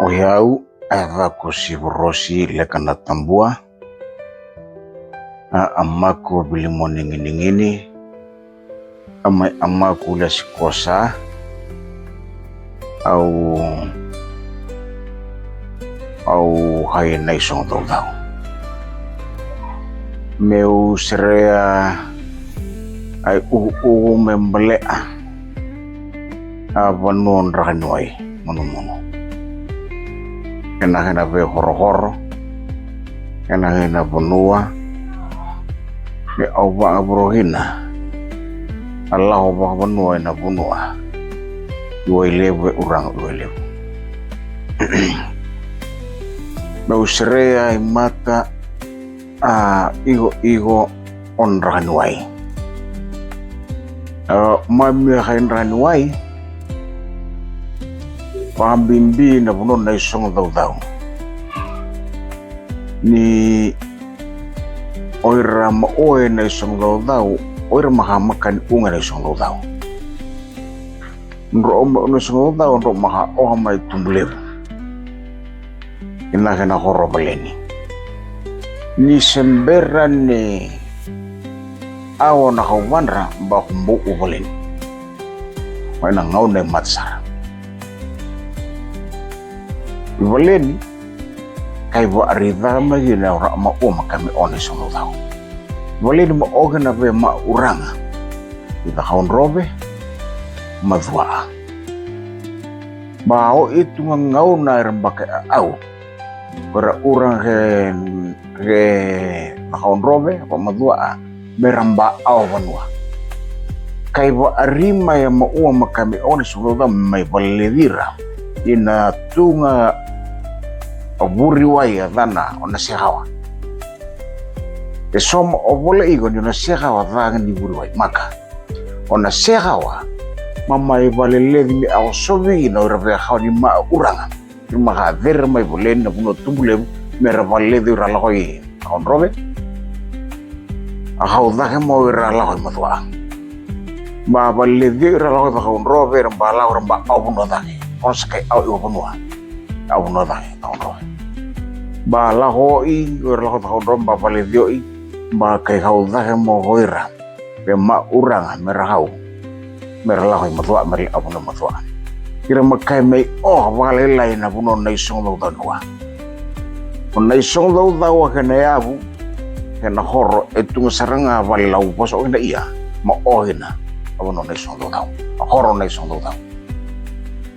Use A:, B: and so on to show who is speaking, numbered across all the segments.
A: Oyau aku si Rosi lekana tambua amaku bilimo ningini amai amaku la sikosa au hai nai song tau meu serea ai membelea abanon ranuai mono kena ve horo kena benua ni au ba abrohina Allah ba benua na benua dua lewe urang dua lewe mau serea mata igo on ranuai mami hain ranuai pambimbi na bunon na isong daw ni oira maoe na isong daw oira mahamakan unga na isong daw nro na isong daw nro maha oha may tumbulir inakina horo baleni ni semberan ni awo na kawanra ba kumbu ubaleni may nangaw na matsara Valeni kai wa arida magi na ora ma o makami one sono dau. Valeni ma ogana ve ma uranga. Ida haun robe mazwa. Ba o itu ngau na rembaka au. Para urang he haun robe pa mazwa meramba au vanua. Kai wa arima ya ma o makami one sono dau mai valedira. Ina tunga oburi waya dana ona sehawa som obole igo ni ona sehawa dana ni buri waya maka ona sehawa mama ibalele ni awsobi no rebe khawni ma uranga ni ma ver mai bolen na buno tumbule mera balle di rala koy on robe a hawda ke mo rala koy matwa ba balle di rala koy on robe ramba awuno dake on sakay aw ibonwa awuno dake on robe ba la hoi la hoi ba pale dioi ba kai hauda he mo hoira be ma urang merahau merlah hoi matwa meri abuna matwa kira makai mai vale lain abuno nai song do danwa on nai song do dawa kana yabu kana horro etung saranga balau poso ina iya ma ohina abuno nai song do daw horro nai song do daw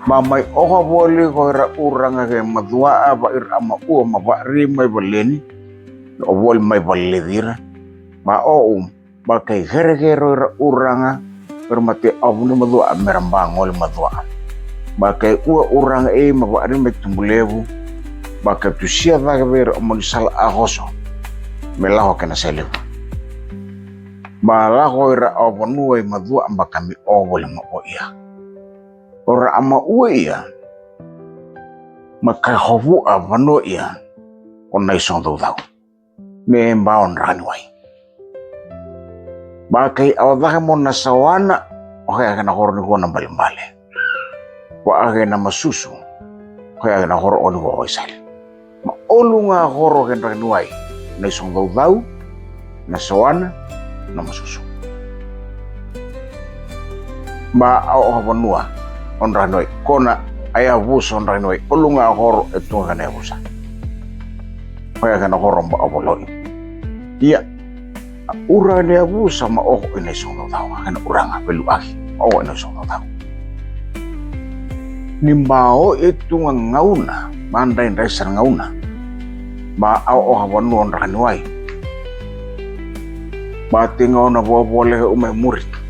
A: mamai oha boli koira uranga ke madua aba ir ama u ma ba rimai baleni o bol mai baledira ma o ba kai gergero uranga permate abune madua meramba ngol madua ba kai u uranga ma ba rimai tumbulevu ba ka tusia va ver mon sal agoso melaho kana selevu ba la koira abunu madua amba kami o bol ma o iya ora ama uia maka hovu avano ia on nai song do dau me mbaon ranwai ba kai awadahe mon nasawana ohe kana horni ko na balmbale wa age na masusu ohe age na horo onu go isal ma olunga horo ken ranwai nai song do dau nasawana na masusu ba o vanua on ranoi kona aya bus on ranoi olunga horo etu kana busa kaya kana horo ba aboloi iya urane busa ma oh ina sono tawa kana uranga pelu aki oh ina sono tawa nimbao etu ngauna mandai resar ngauna ba oh wanu on ranoi ba tingauna boleh umai murid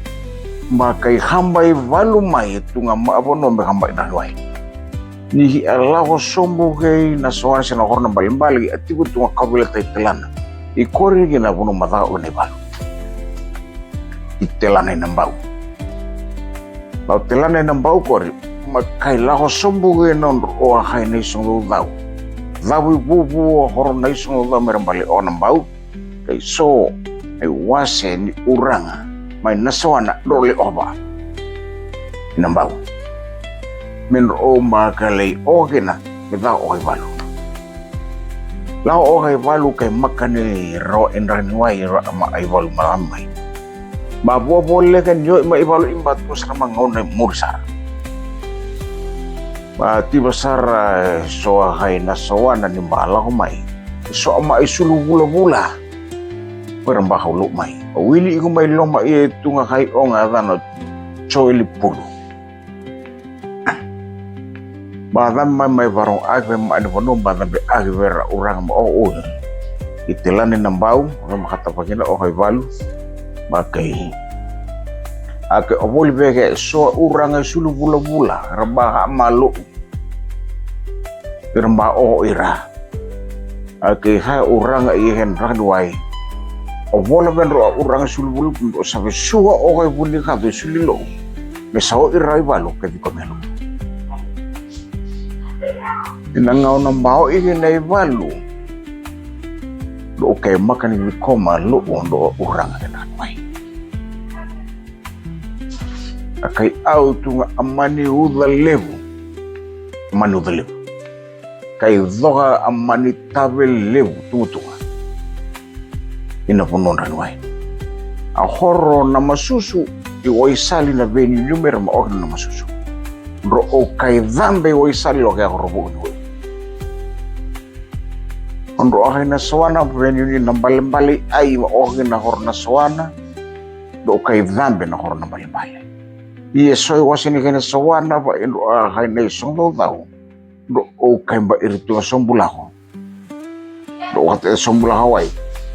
A: makai hambai valumai tunga abono me hambai nanwai ni Allah sombo kei na soan sena horna balimbali atiku tunga kabila taitelana ikori gina bono mata one balu itelana nambau bau telana nambau kori makai laho sombo kei non o hai nei songo dau dawi bubu horna isongo dau merambali o nambau kei so ai wase ni uranga mai nasoana dole oba nambau min o makalei ogena kita okai balu. Lau okai balu kay makani ro enraniwai ro ama ay balu malamay. Babuwa boleh kan yo ma ibalu imbat ko sa mangaw na mursar. Ti besar soa hay na soa na nimbala ko may. So ama isulu bula-bula. Perembah hulu may. Wili ko may loma itu nga kay o nga dano choili pulu. Badam may barong agwe maano bono badam be agwe ra urang mo o. Itilan ni nambao nga makatapagin na o kay balu. Bakay ake obol bege so urang sulu bula-bula rembah malu rembah o ira ake ha urang ihen ranwai obol ben ro urang sulu bulu untuk sabe suwa o kay buni ka do sulilo me sao ira balu ke di komelo inangaw ng bao ihen na balu do kay makan ni koma lo do urang na ranwai kay auto nga amani uda levu kay doga amani tabel levu tunga ina punon ranwai a horro na masusu i sali na veni numero ma og na masusu ro o kay dambe sali lo kay robo ni ro ay na sawana veni ni nambali ay ma og na hor na sawana do kay dambe na hor na bali soy wasini kena sawana pa indo hay na isong daw do o kay ba irito sombulaho do wate sombulaho ay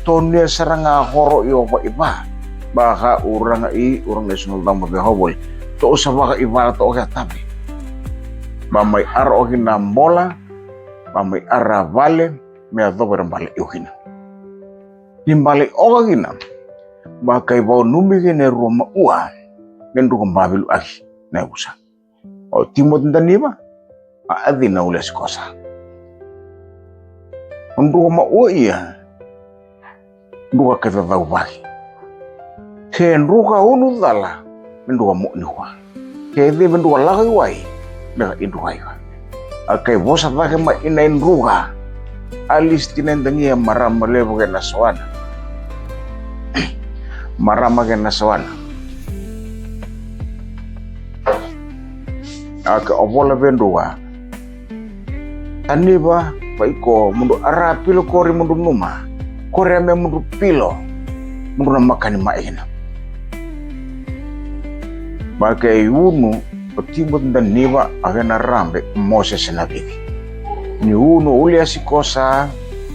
A: tonya saranga horo iyo pa iba baka urang na sunod daw mabihobol to sa baka iba to ka tabi mamay aro hinambola mamay ara vale me ado berambale yuhina himbale o gina baka iba numigene roma ua Nendo kong babilu agi na usa. O timot na niba, aadi na ulas kosa. Nendo kong mauwi nendo ka katataw bagi. Kaya nendo ka unu dala, nendo ka mu'niwa. Kaya di nendo ka lakay wai, na induhay ka. Kaya bosa bagi mainayin ruga, alis tinendangiya marama levo kaya nasawana. Marama kaya nasawana. Ake obola bendoa aniba paiko mundu arapilo kori mundu numa kori ame mundu pilo mundu na makani maina bakai unu otimot dan niba agana rambe Moses na bibi ni unu ulia sikosa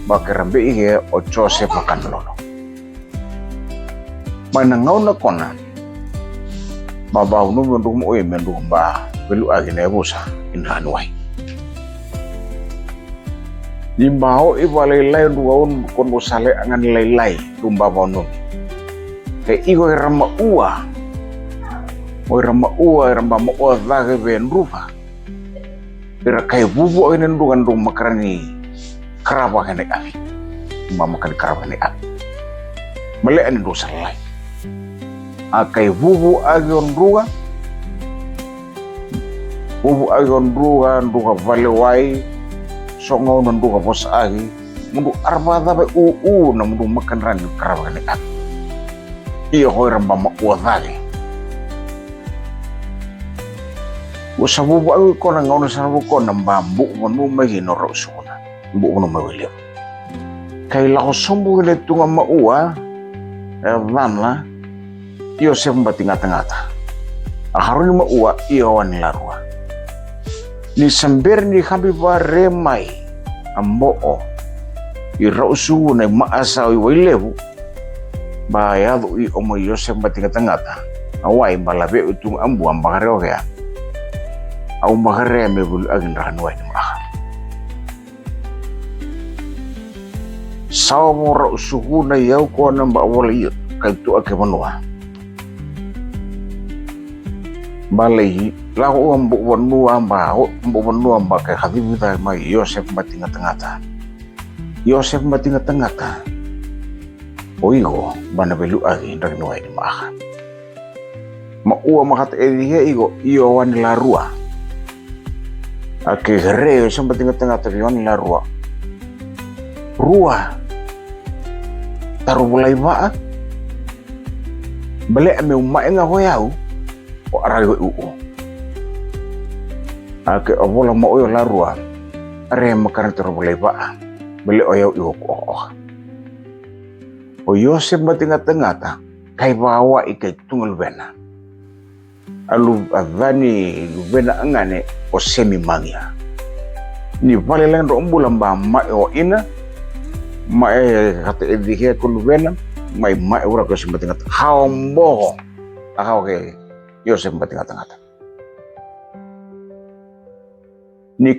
A: bakai rambe ihe o Joseph makanlolo manangaw na kona babaw no mundu mo oy mendu ba belu agi na busa inhanuai limbao ibalay duaun kon bosale angan laylay lumba bono ke igo rama ua ramba mo oda ben rufa ira kay bubu inen dugan dum makarani karaba kene abi mama kan karaba ne abi male an do salai akai bubu agion ruga nduga vale wai songo nduga bos agi mundu arba dabe na mundu makan ran karawa ne ak iyo hoy ramba ma wadale usabubu agi ko na ngono sa ko na bambu wonu magi no rosuna bu wono mawile kay la ko sombu le tunga maua vanla iyo se mbatingata aharuni maua iyo wan larwa ni samber ni hambi ba remai ambo irausu na maasa iwailebu ba yadu i omo Yosef batingatangata awai balabe utung ambu ambagare kaya au magare me bul agin ranwai mah saw mo rausu na yaw ko na ba wala kaltu ake manwa balai lau ambu wanua amba kay hadibita may Yosef batingatangata oigo banabelu agi ndagnuai ni maha maua makat edihe igo iyo wan larua Ake reo sampai tengah-tengah tabion la rua taruh mulai ba balik ame umma nga hoyau o arayo ake obola mo oyo la rua are makaran taruh mulai ba balik oyau o Yosef ba tengah-tengah ta kai bawa ikai tunggal bena alu avani lubena angane o semi mangia ni vale lang ro mbulan ba ma o ina ma kata edike ko lubena mai ma ura ko simbatingat haombo akaw ke Yosef batingat ngata ni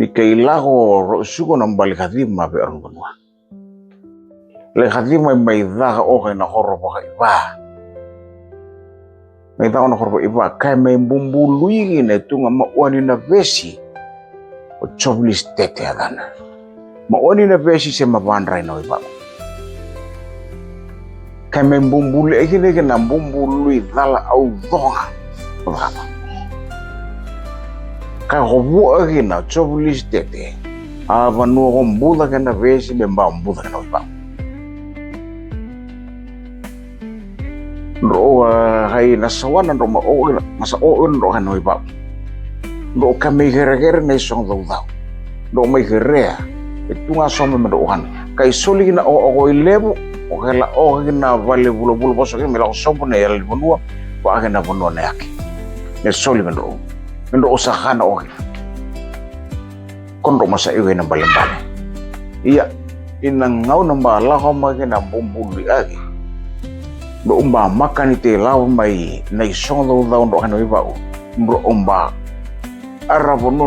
A: kailago ro suko nang balik hadima be orang benua le hadima mai daga o na horro ba may tao na korbo iba kay may bumbului na ito nga mauani na besi o choblis tete adana mauani na besi sa mabanray na iba kay may bumbului ay kinigin na bumbului dala au donga pagkapa kay hobo ay na choblis tete avanu kong buda ka na besi bemba ang buda ka na iba ro hay nasawanan ro masa oon ro hanoy ba ro kami gere na isong daw ro may gere itu nga som medohan kay soli na o ilebo o kala o na vale bulo boso ke mela som na yal bonua pa na bonua na yake ne soli mendo usaha na o kon ro masa iwe na balembale iya inangaw na bala ko magina bumbuli agi bro umba makan ite law mai na isong daw ndo hanoy ba bro umba arabo no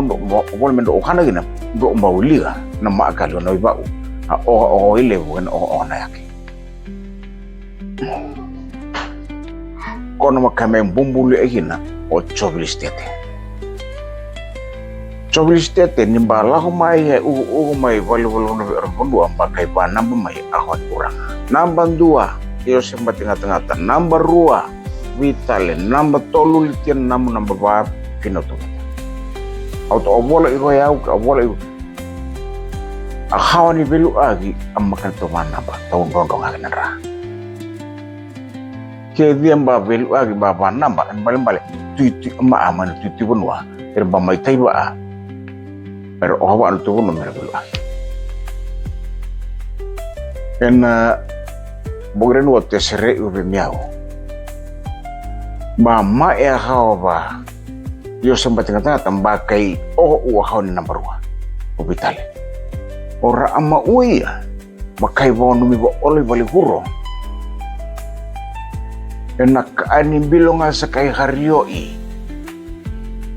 A: bol mendo ohana gina bro umba uliga na maakal no ba o ile na o na yake kono makame bumbulu egina o choblistete nimba la mai u mai valo no erbondo amba kai pa namba mai ahon kurang namba 2 Yosef tengah-tengah number 2 vitale number 3 litian number 4 pinoto auto obola iko yau ka obola iko ahawani belu agi amakan to manaba tahun rondong agen ra ke dia mba belu agi baba namba balik tuiti ama aman tuiti bunwa erba mai taiba er owa tu bunwa mer belu agi bogren wote sere ube miau mama e hao ba yo sempat tengah tambakai o hao ni number 1 obitale ora ama uia makai bonu mi bo oli bali huro enak ani bilonga sakai harioi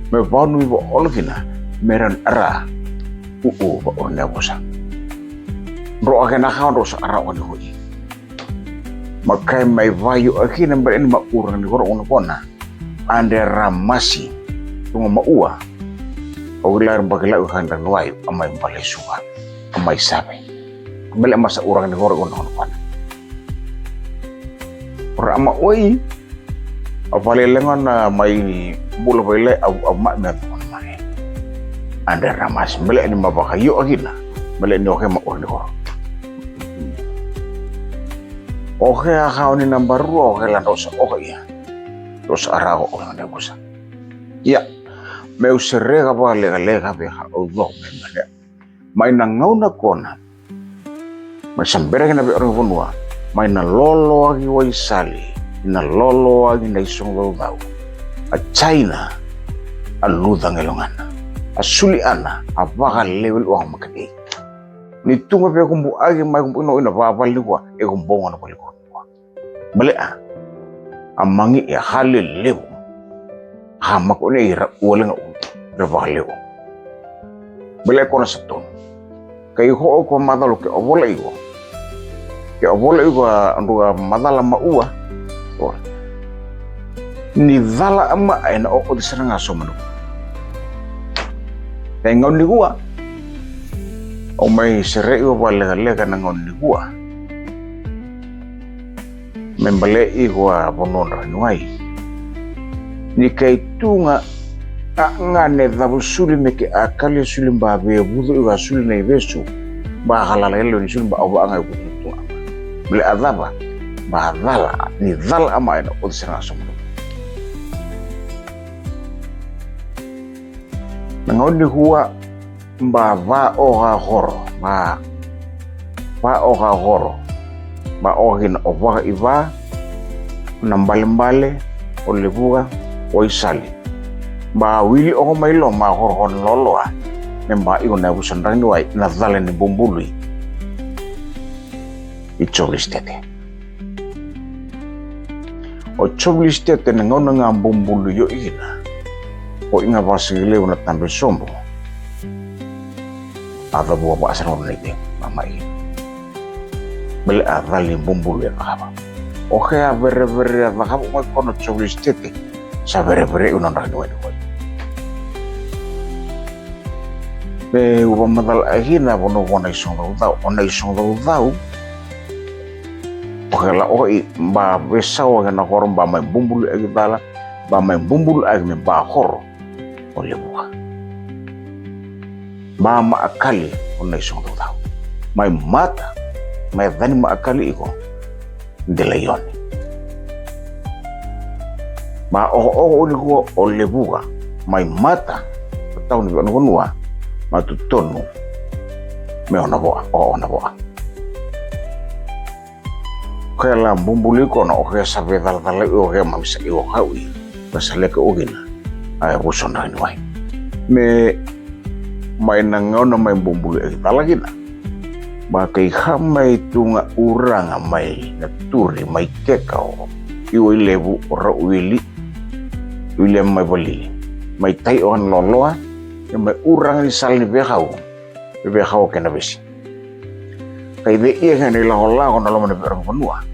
A: me bonu mi bo olgina meran ara ba orna bosa ro agena hao ro sa ara oni hui makai mai vayu akhirnya berin maurang di korong kona ande ramasi tunga maua ogilar bagla uhan wayu amai balai suwa amai sabe bela masa urang di korong kona ora ama oi apale lengan mai bulu bele au mak me mai ande ramasi bela ni mabakayu agina bela ni oke maurang di korong oke akau ni number 2 oke lan dosa oke ya dosa arago oke na gusa ya meu serega ba lega be ha Allah memang mai nangau na kona mai sambere na be orang bunwa mai na lolo agi wai sali na lolo agi na isong dau a China a ludang elongan a suliana a baka level o makati ni tunga pe kumbu agi mai kumbu no ina ba balikwa e kumbonga no balikwa balik amangi ya halil lew hamak one ira ulang revaleu balik kono setun kai ho ko madalo ke obola igo andu madala maua ni vala ama ena o diseranga somano tengon ni gua o mai sere o bale kana ngon ni gua membele igwa bonon ranuai ni kai tunga ngane dhabu suli meke akali suli mbabe budu iwa suli na ivesu ba halala elo ni suli ba anga kutu bele adhaba ba dhala ni dhal ama ina udisana somo ngoni huwa mba va oga horo ba oga horo ba ogin ovaga iva na mbale o lebuga o isali ba wili o mailo ma horhon loloa memba igo na busandani wai na dhale ni bumbului i choglistete o choglistete na ngona nga bumbulu yo ina o inga vasigile una tambe sombo ada buah ba asar nite mama ini bele adali bumbulu ya kaba o kaya vere ada kaba mo kono choglistete sa vere una ndani wai be uba madal ahina bono bona isong dau okela oi ba besao na horon ba mai bumbulu agdala ba mai bumbulu agme ba horo ole buka ba ma akali ona isong dau mai mata mai dani ma akali iko de leon ba ole go ole buka mai mata tau ni bonua matutonu me ona boa kaya bumbuli kono o kaya sabe dal o kaya mamisa i o hawi basale ke ogina ay busona ni wai me mai nangona mai bumbuli e talagina ba kai hamai tunga uranga mai naturi mai kekao i o lebu ora uili William mai boli mai tai on loloa mai urang di sal ni behau kena besi kai de ia kan ila hola kon lo mene berang penua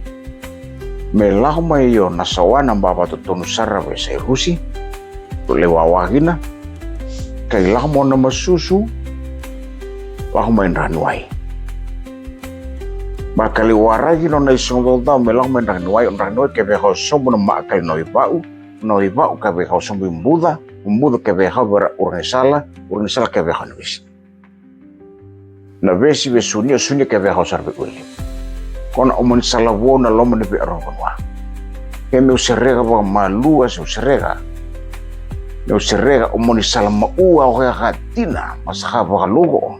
A: me lahu mai yo nasawana baba to tonu sarra be sai rusi to lewa wagina kai lahu mo na masusu lahu mai ranwai bakali waragi no na isong do me lahu mai ranwai on ranwai ke be ho sobo na ma kai no ibau ka be ho sobo Muda que veja ver urnisala que veja nuis. Na vesi ve sunia que veja sarbe uli. Kona omon sala wona lomo ne be arongwa. Ke me usrega ba malua se usrega. Me usrega omon sala ma ua o gatina masha ba lugo.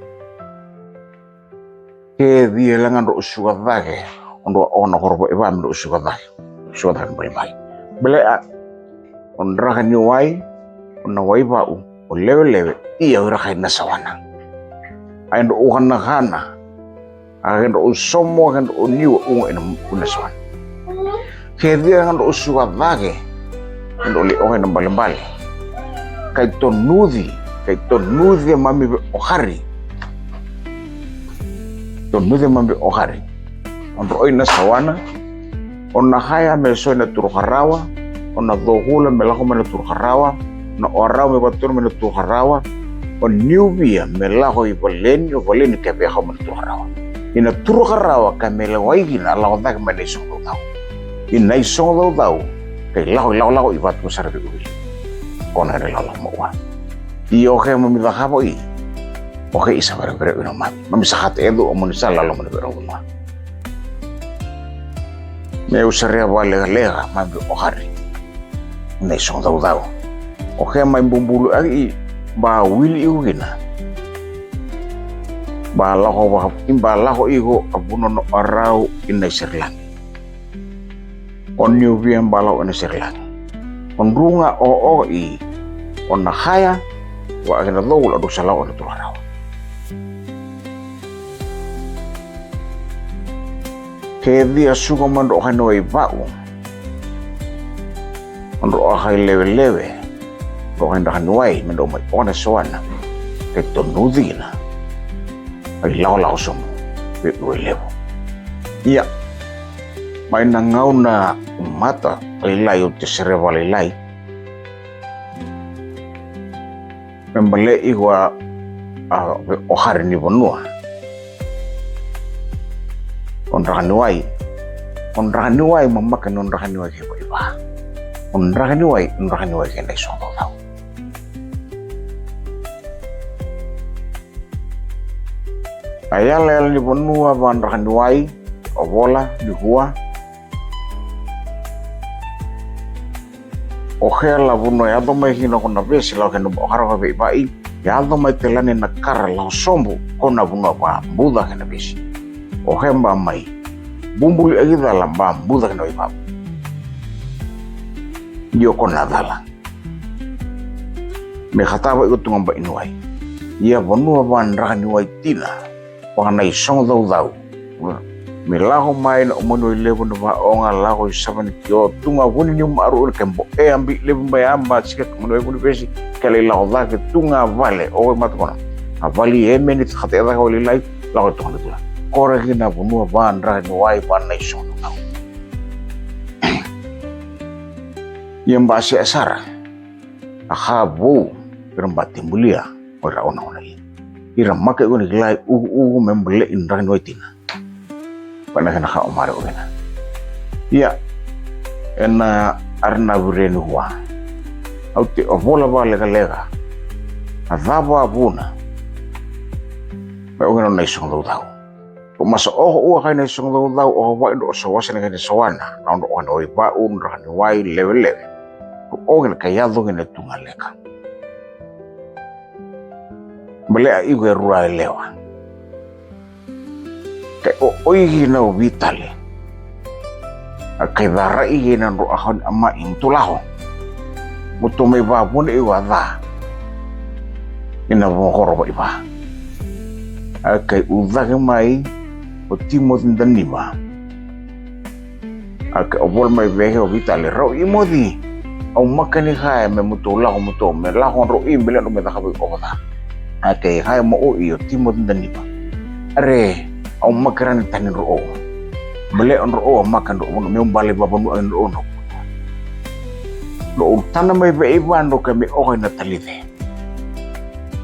A: Ke die langan ro suga vage ondo ona horbo e ba me suga vage. Suga dan mai. Bele a on raga ni wai na waibau o lewe ia ura kai na sawana ai ndo uhana hana ai ndo usomo kan o niu unga ina una sawana ke dia kan usuwa vage ndo li ohe na mbali kai to nudhi mami ohari ndo ina sawana ona haya me so na turharawa ona dohula me laho me turharawa na orau me batur me tu harawa o niubia me laho I voleni ke be ha me tu harawa ina tu harawa ka me la waigina la onda me le so dau ina so dau ke laho I batu sar be uli kona re la mo wa I o ke mo mi da ha boi o ke isa bare no mami sa hat edu o mo ni sala lo mo be ro ma me usare vale lega mami o hari ne so dau o kaya mai bumbulu agi ba wili ugina ba laho igo abuno no arau ina sirlangi on nyubian balau ina sirlangi on runga o I on nahaya wa agina lowul adu salau ina turarau ke dia suka mando hano I bau on ro ahai lewe Rohan wai mendo mai ona soana ke tonudina ai lau somo pe levo ia mai nangau na mata lai o te sereva lai pembale igua o hari ni bonua on rahanuai mamakan on rahanuai ke iba on rahanuai ke nai so tau Ayala ni bonua bandrakan wai obola di hua ohela buno ya do mai hino kona besi lau kena bohara be bai ya do mai telane na kara lau sombu kona buno ba buda kena besi ohemba mai bumbuli agi dalam ba buda kena iba yo kona dala me khataba ikut ngamba inuai ia bonua bandrakan wai tina wana isong dau melaho main omono levo no va onga lago isabani kyo tunga woni ni maru kembo ambi levo mai amba sika kono e woni besi kale lago da ke tunga vale o mat kono avali menit khate da ko lai lago to kono tula kore gina bunu van ra ni wai pan na isong dau yamba se asara akhabu rambati mulia ora ona ira make ko ni lai u membele indra no itina pana kana ka omare ogena ya ena arna burenu wa auti ovola vale galega azaba abuna me ogena na isong dau o masa o ka na isong dau o wa ndo so wasena ka sowana na ndo ona ba unra ni wai level ko ogena ka yado gena tungaleka Belea iwe rua lewa. Kai oihi na vitale. Kai dara ihi na ro ahon ama intulaho. Muto me ba pun iwa da. Ina bo horo iba. Kai uza ke mai o timo tindanima. Kai obol mai vehe o vitale ro imodi. Au makani hai me muto laho muto me laho ro imbele no me da kabe obata. Ake hai mo o iyo timo dani ba are au makaran tanin ro bele on ro makan ro me umbale ba no on ro lo tana mai be iban ro kami o na talite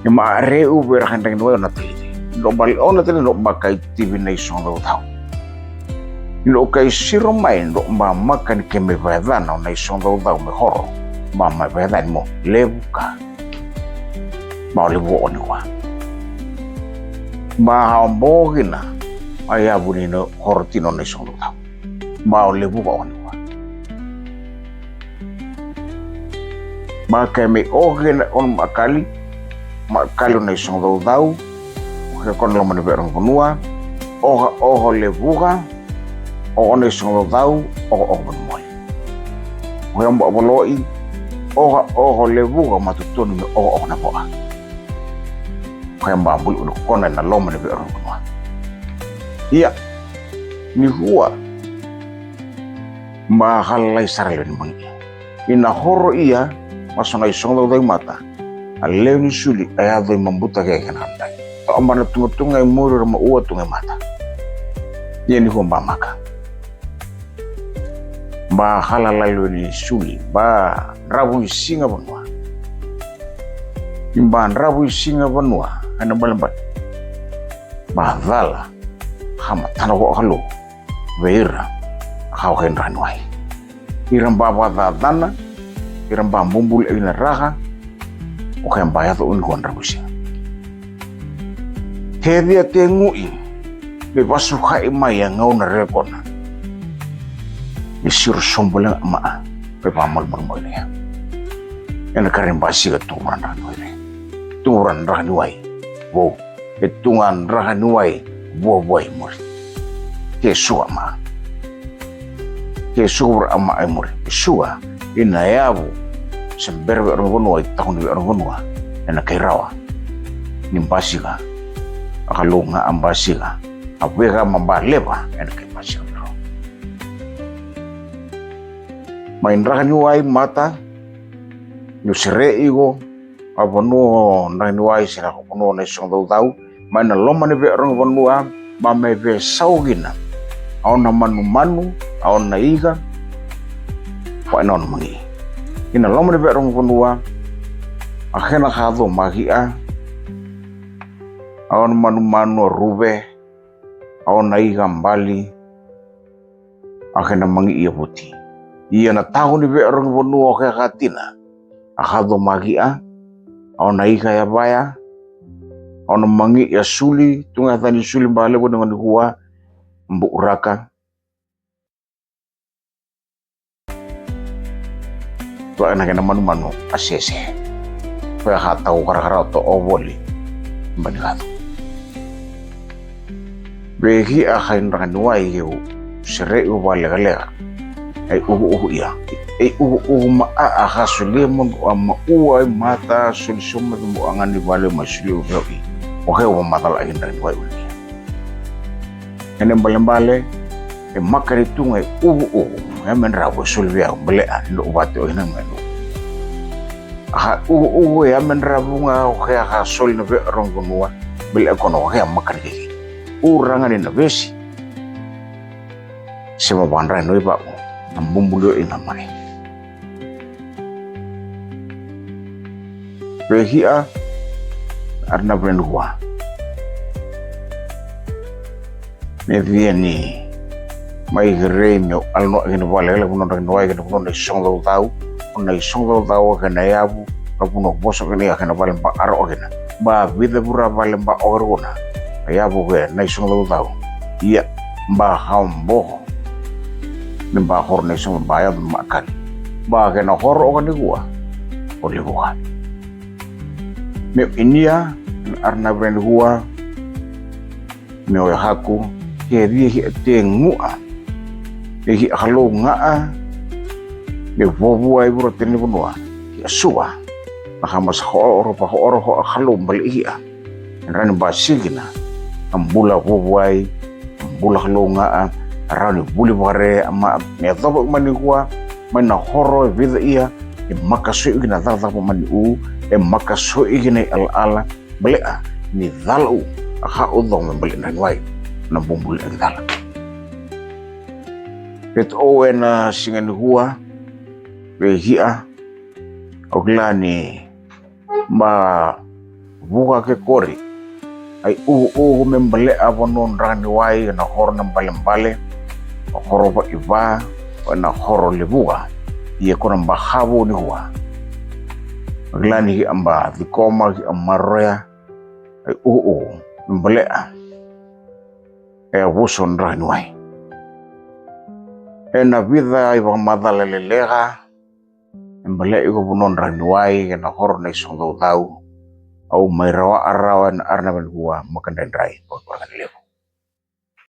A: ni ma are u ber handang no na talite lo bal on na talite no makai tv nation ro tau lo kai siro mai ro ma makan ke me ba da na nation ro tau me horo ma ma ba da mo lebuka mau lebu oni wa ma ambogina aya bunino hortino ne solo ta mau lebu oni wa ma kemi ogena on makali ne solo dau ke kon lo mane berong konua oho lebuga o ne solo dau o moi o yamba boloi oho lebuga matutun o na boa kaya mbambul udah kona na loma na berong kunwa. Iya, ni huwa mahalay sarili ni mangi. Ina horo iya masona isong daw mata. Alew ni suli ay adoy mambuta kaya kananday. Taomba na tungtungay muro na mauwa tungay mata. Yan ni huwa mamaka. Mahalalay ni suli ba rabu singa banwa. Imban rabu singa banwa. Ano balambat badala hama tanako halo veira kau henran wai iram baba dana iram bambumbul ina raha o kan bayat un kontra busi hedia tengui be basu khai mai ngau na rekona isir sombola ma be pamal mal ne ena karim basi ga turan ran wai wo etungan rahanuai wo boy mur kesua ma kesua ama mur kesua inayabu semberbe rono tahun di rono ena kairawa nimbasiga akalunga ambasiga abega mambaleba ena kaibasiga main rahanuai mata nusere igo abono na nuai sira ko no na song dau mana loma ne be rong bonua ma me be saugina auna manu auna iga pa non mangi ina loma ne be rong bonua akhena khado magia auna manu rube auna iga mbali akhena mangi ia puti ia na tahu ni be rong bonua ke katina akhado magia Auna ika ya baya Ono mangi ya suli tunga tani suli bale bo dengan hua mbu uraka. Wa ana kana manu asese. Fa hata ukara to oboli mbani Behi akhain ranwai yu sere u balega ai uhu ya ai uhu ma aha sulemon ama uai mata sulisuma mo angan di bale masuli uhi oke wa mata la agin ranwai uli ene bale e makari tunga uhu ya men rabo sulvia bale ando ubate o ina menu aha uhu ya men rabo nga oke aha sul no be rongonwa bale kono oke makari urangan na besi sema bandra no iba ambumbulo ina mai behia arna brandua me vieni mai gre me alno ina vale la kuno no ai kuno songo tau kuno songo tau kana yabu kuno boso kana kana vale ba aro kana ba vida bura vale ba orona ya buke na isong lo tau iya ba hambo nimba hor na isong bayad makan ba ke na hor o kan gua oli gua me inia arna brand gua me o haku ke ri tengu a hi halo nga me vovu ai bro teni bunwa ya suwa mahamas ho pa ho halo bali ia ran basigina ambula vuai ambula longa arani buli bare ama me dobo mani kwa mana horo vida ia e makaso igina dada mani u e makaso igina ala belea ni dalu ha udong beli nan wai na bumbul dala pet owena singan hua behia oglani ma buka ke kori ai membele abonon rani wai na hor na bale horo ba iba na horo lebuga ia kona mbahabo ni hua glani amba dikoma amaroya ai membele buson rani wai na vida iba madala lelega membele igo bonon rani wai na horo na isong tau au mai rawa arawan arna ben gua makan dan rai buat orang lebu